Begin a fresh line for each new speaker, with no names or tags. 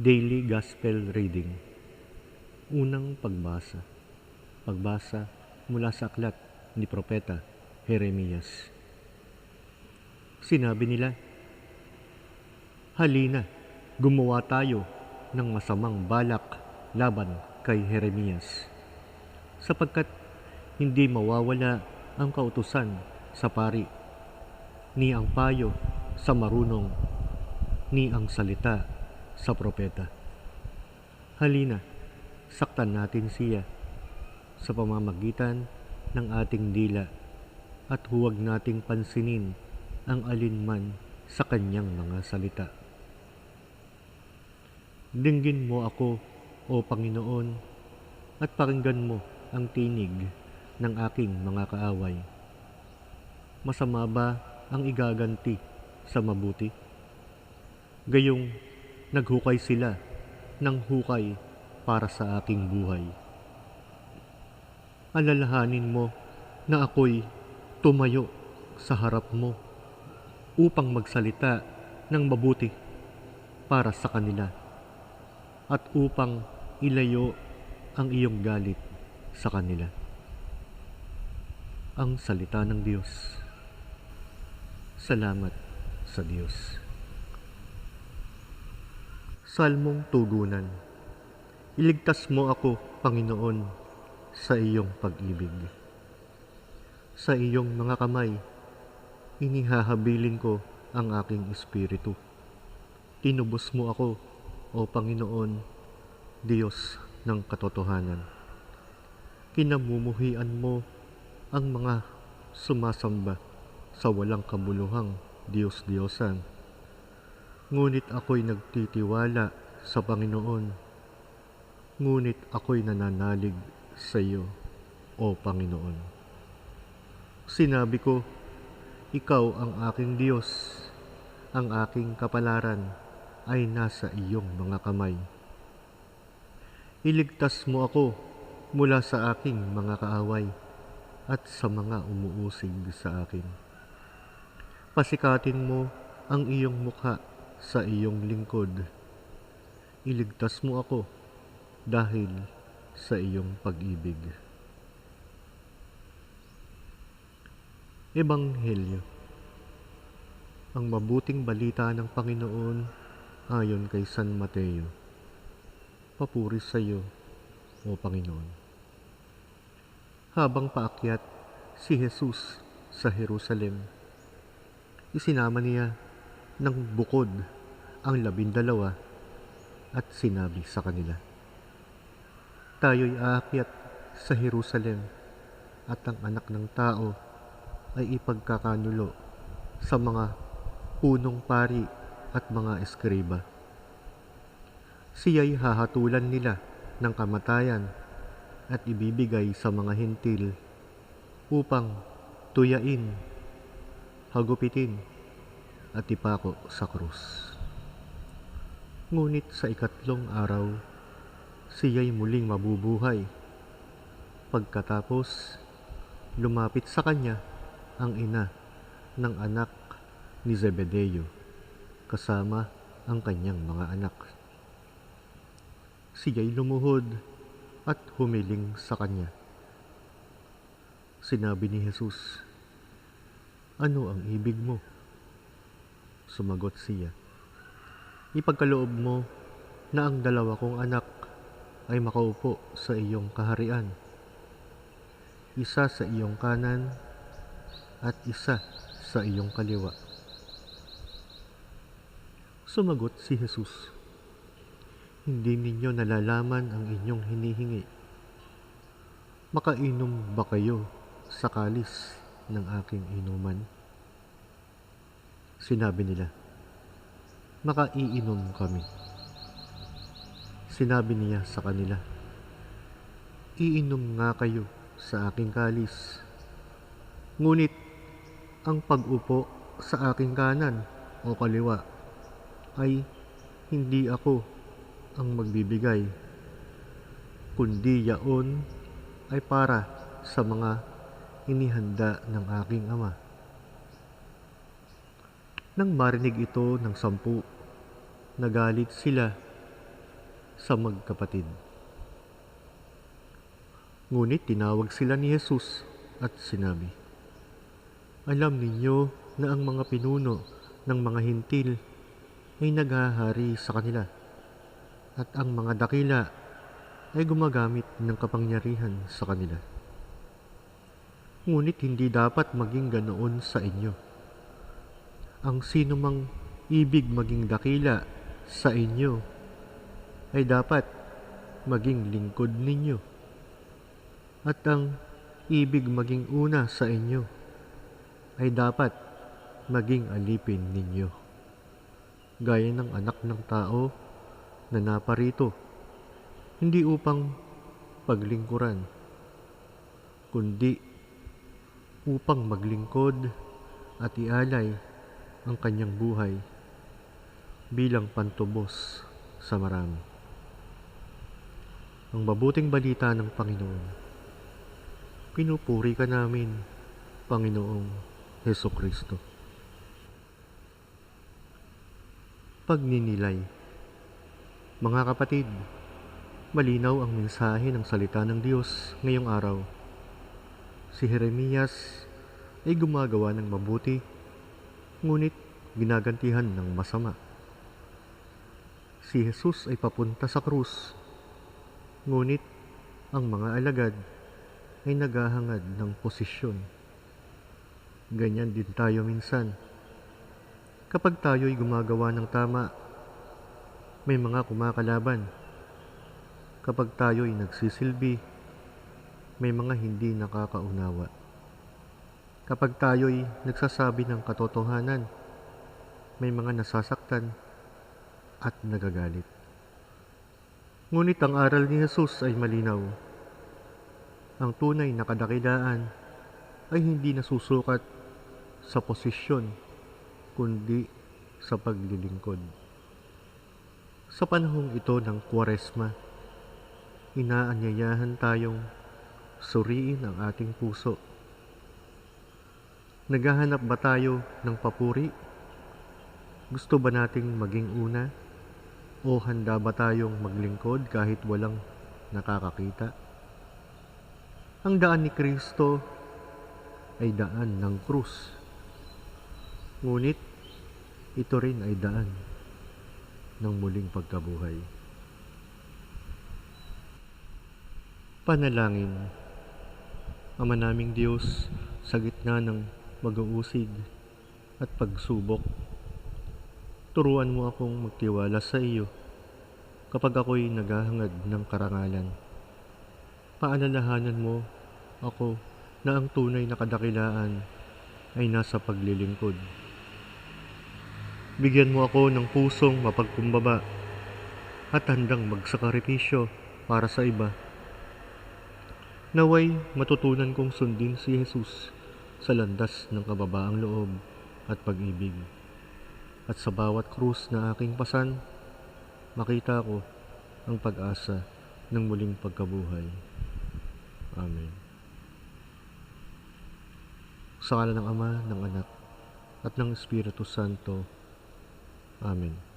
Daily Gospel Reading. Unang pagbasa. Pagbasa mula sa aklat ni Propeta Jeremias. Sinabi nila, "Halina, gumawa tayo ng masamang balak laban kay Jeremias, sapagkat hindi mawawala ang kautusan sa pari, ni ang payo sa marunong, ni ang salita sa propeta. Halina, saktan natin siya sa pamamagitan ng ating dila at huwag nating pansinin ang alinman sa kanyang mga salita. Dinggin mo ako, O Panginoon, at pakinggan mo ang tinig ng aking mga kaaway. Masama ba ang igaganti sa mabuti? Gayong naghukay sila ng hukay para sa aking buhay. Alalahanin mo na ako'y tumayo sa harap mo upang magsalita ng mabuti para sa kanila at upang ilayo ang iyong galit sa kanila." Ang salita ng Diyos. Salamat sa Diyos. Salmong Tugunan. Iligtas mo ako, Panginoon, sa iyong pag-ibig. Sa iyong mga kamay, inihahabilin ko ang aking espiritu. Tinubos mo ako, O Panginoon, Diyos ng katotohanan. Kinamumuhian mo ang mga sumasamba sa walang kabuluhang Diyos-Diyosan. Ngunit ako'y nagtitiwala sa Panginoon. Ngunit ako'y nananalig sa iyo, O Panginoon. Sinabi ko, ikaw ang aking Diyos. Ang aking kapalaran ay nasa iyong mga kamay. Iligtas mo ako mula sa aking mga kaaway at sa mga umuusig sa akin. Pasikatin mo ang iyong mukha sa iyong lingkod. Iligtas mo ako dahil sa iyong pag-ibig. Ebanghelyo. Ang mabuting balita ng Panginoon ayon kay San Mateo. Papuri sa iyo, O Panginoon. Habang paakyat si Jesus sa Jerusalem, isinama niya ng bukod ang 12 at sinabi sa kanila, "Tayo'y aakyat sa Jerusalem at ang Anak ng Tao ay ipagkakanulo sa mga punong pari at mga eskriba. Siya'y hahatulan nila ng kamatayan at ibibigay sa mga hentil upang tuyain, hagupitin at ipako sa krus. Ngunit sa ikatlong araw, siya'y muling mabubuhay." Pagkatapos, lumapit sa kanya ang ina ng anak ni Zebedeo kasama ang kanyang mga anak. Siya'y lumuhod at humiling sa kanya. Sinabi ni Jesus, "Ano ang ibig mo?" Sumagot siya, "Ipagkaloob mo na ang 2 kong anak ay makaupo sa iyong kaharian, isa sa iyong kanan at isa sa iyong kaliwa." Sumagot si Jesus, "Hindi ninyo nalalaman ang inyong hinihingi. Makainom ba kayo sa kalis ng aking inuman?" Sinabi nila, "Makaiinom kami." Sinabi niya sa kanila, "Iinom nga kayo sa aking kalis. Ngunit ang pag-upo sa aking kanan o kaliwa ay hindi ako ang magbibigay, kundi yaon ay para sa mga inihanda ng aking Ama." Nang marinig ito ng 10, nagalit sila sa magkapatid. Ngunit tinawag sila ni Jesus at sinabi, "Alam ninyo na ang mga pinuno ng mga hintil ay naghahari sa kanila, at ang mga dakila ay gumagamit ng kapangyarihan sa kanila. Ngunit hindi dapat maging ganoon sa inyo. Ang sino mang ibig maging dakila sa inyo ay dapat maging lingkod ninyo. At ang ibig maging una sa inyo ay dapat maging alipin ninyo. Gaya ng anak ng tao na naparito, hindi upang paglingkuran, kundi upang maglingkod at ialay ang kanyang buhay bilang pantubos sa marami." Ang mabuting balita ng Panginoon. Pinupuri ka namin, Panginoong Hesukristo. Pagninilay. Mga kapatid, malinaw ang mensahe ng salita ng Diyos ngayong araw. Si Jeremias ay gumagawa ng mabuti, ngunit ginagantihan ng masama. Si Jesus ay papunta sa krus, ngunit ang mga alagad ay naghahangad ng posisyon. Ganyan din tayo minsan. Kapag tayo'y gumagawa ng tama, may mga kumakalaban. Kapag tayo'y nagsisilbi, may mga hindi nakakaunawa. Kapag tayo'y nagsasabi ng katotohanan, may mga nasasaktan at nagagalit. Ngunit ang aral ni Jesus ay malinaw. Ang tunay na kadakilaan ay hindi nasusukat sa posisyon, kundi sa paglilingkod. Sa panahong ito ng Kwaresma, inaanyayahan tayong suriin ang ating puso. Naghahanap ba tayo ng papuri? Gusto ba nating maging una? O handa ba tayong maglingkod kahit walang nakakakita? Ang daan ni Kristo ay daan ng krus. Ngunit ito rin ay daan ng muling pagkabuhay. Panalangin. Ama naming Diyos, sa gitna ng mag-uusig at pagsubok, turuan mo akong magtiwala sa iyo kapag ako'y naghahangad ng karangalan. Paalalahanan mo ako na ang tunay na kadakilaan ay nasa paglilingkod. Bigyan mo ako ng pusong mapagkumbaba at handang magsakripisyo para sa iba. Naway matutunan kong sundin si Jesus sa landas ng kababaang loob at pag-ibig. At sa bawat krus na aking pasan, makita ko ang pag-asa ng muling pagkabuhay. Amen. Sa ngalan ng Ama, ng Anak, at ng Espiritu Santo. Amen.